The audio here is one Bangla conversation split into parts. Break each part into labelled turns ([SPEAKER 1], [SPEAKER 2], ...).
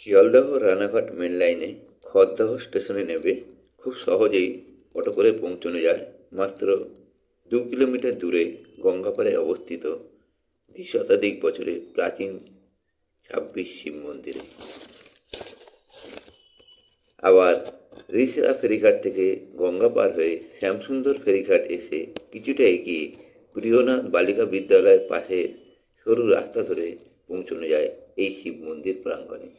[SPEAKER 1] শিয়ালদহ রানাঘাট মেন লাইনে খড়দহ স্টেশনে নেমে খুব সহজেই অটো করে পৌঁছানো যায় মাত্র 2 কিলোমিটার দূরে গঙ্গাপাড়ে অবস্থিত দ্বিশতাধিক বছরের প্রাচীন 26 শিব মন্দিরে। আবার রিসরা ফেরিঘাট থেকে গঙ্গা পার হয়ে শ্যামসুন্দর ফেরিঘাট এসে কিছুটা এগিয়ে প্রিয়নাথ বালিকা বিদ্যালয়ের পাশে সরু রাস্তা ধরে পৌঁছানো যায় এই শিব মন্দির প্রাঙ্গণে।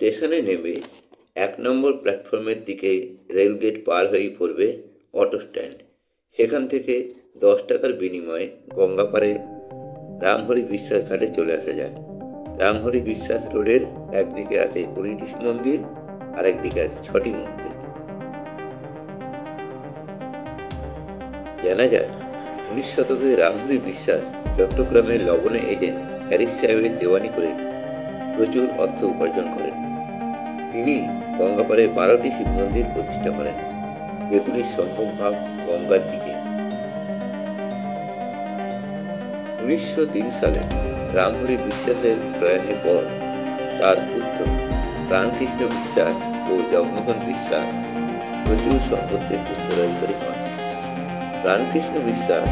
[SPEAKER 1] স্টেশনে নেমে 1 নম্বর প্ল্যাটফর্মের দিকে রেলগেট পার হয়েই পড়বে অটো স্ট্যান্ড। সেখান থেকে 10 টাকার বিনিময়ে গঙ্গাপাড়ে রামহরি বিশ্বাস ঘাটে চলে আসা যায়। রামহরি বিশ্বাস রোডের একদিকে আছে 20টি মন্দির আর একদিকে আছে 6টি মন্দির। জানা যায় 19 শতকে রামহরি বিশ্বাস চট্টগ্রামের লবণে এজেন্ট হ্যারিস সাহেবের দেওয়ানি করে প্রচুর অর্থ উপার্জন করেন। তিনি গঙ্গাপাড়ে 12টি শিব মন্দির প্রতিষ্ঠা করেন, যেগুলির সম্মুখভাগ গঙ্গার দিকে। 1903 সালে রামহরি বিশ্বাসের প্রয়াণের পর তার পুত্র প্রাণকৃষ্ণ বিশ্বাস ও জগমোহন বিশ্বাস প্রচুর সম্পত্তির উত্তরাধিকারী হন। প্রাণকৃষ্ণ বিশ্বাস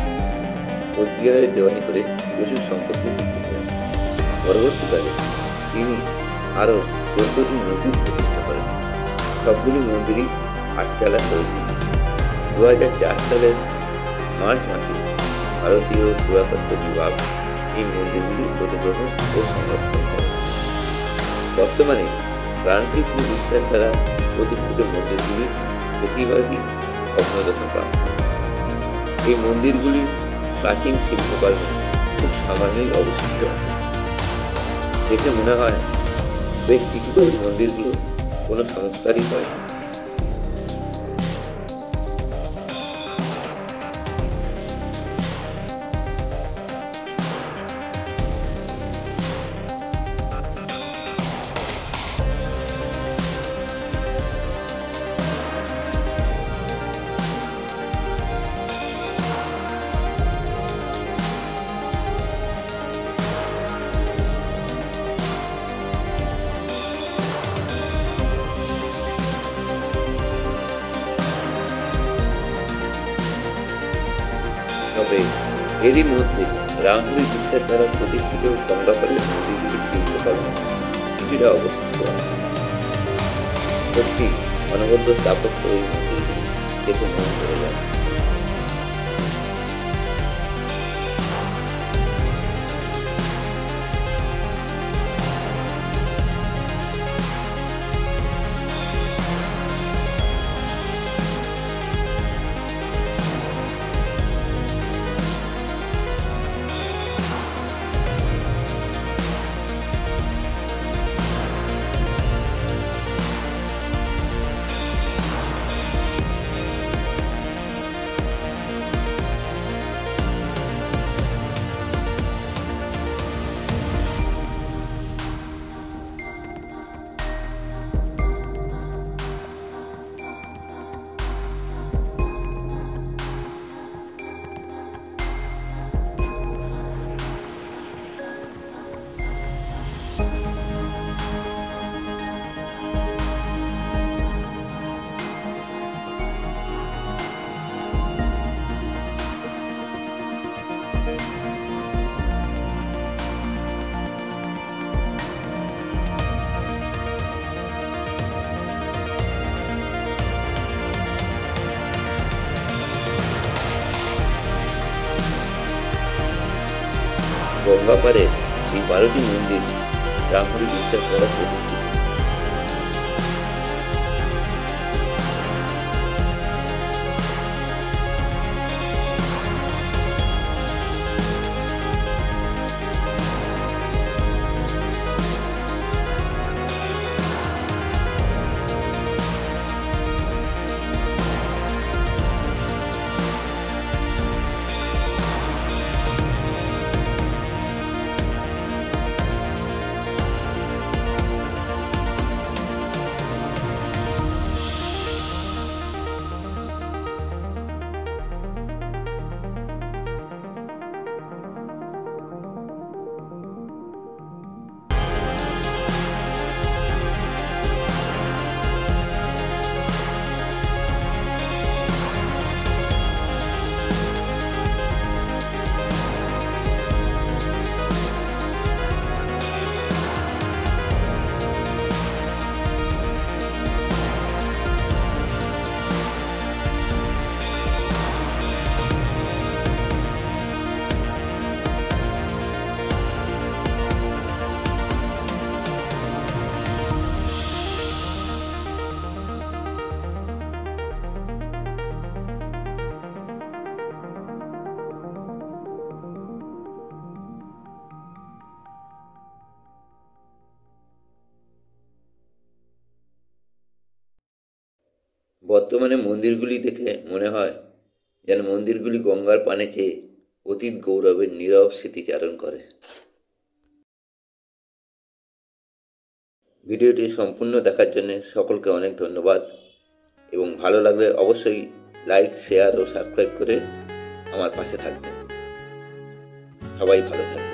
[SPEAKER 1] কোচবিহারের দেওয়ানি করে প্রচুর সম্পত্তি বৃদ্ধি করেন। পরবর্তীকালে তিনি আরও 14টি মন্দির প্রতিষ্ঠা করেন। সবগুলি মন্দিরই 8 চালা তৈরি। 2004 সালের মার্চ মাসে ভারতীয় পুরাতত্ত্ব বিভাগ এই মন্দিরগুলি অধিগ্রহণ ও সংরক্ষণ করে। বর্তমানে প্রাণকৃষ্ণ বিশ্বাস দ্বারা প্রতিষ্ঠিত মন্দিরগুলি বেশিরভাগই ভগ্নদশাপ্রাপ্ত। এই মন্দিরগুলির প্রাচীন শিল্পকর্ম খুব সামান্যই অবশিষ্ট আছে। দেখে মনে হয় বেশ কিছু মন্দিরগুলো কোনো সংস্কারই হয় না। তবে এরই মধ্যে রামহরি বিশ্বাস দ্বারা প্রতিষ্ঠিত গঙ্গাপাড়ের মন্দিরগুলির শিল্পকর্ম কিছুটা অবশিষ্ট আছে। সত্যি অনবদ্য স্থাপত্য এই মন্দিরগুলি দেখে মন ভরে যায়। গঙ্গাপাড়ে এই 12টি মন্দির রামহরি বিশ্বাস দ্বারা প্রতিষ্ঠিত। বর্তমানে মন্দিরগুলি দেখে মনে হয় যেন মন্দিরগুলি গঙ্গার পানে চেয়ে অতীত গৌরবের নীরব স্মৃতিচারণ করে। ভিডিওটি সম্পূর্ণ দেখার জন্য সকলকে অনেক ধন্যবাদ এবং ভালো লাগলে অবশ্যই লাইক, শেয়ার ও সাবস্ক্রাইব করে আমার পাশে থাকবেন। সবাই ভালো থাকবেন।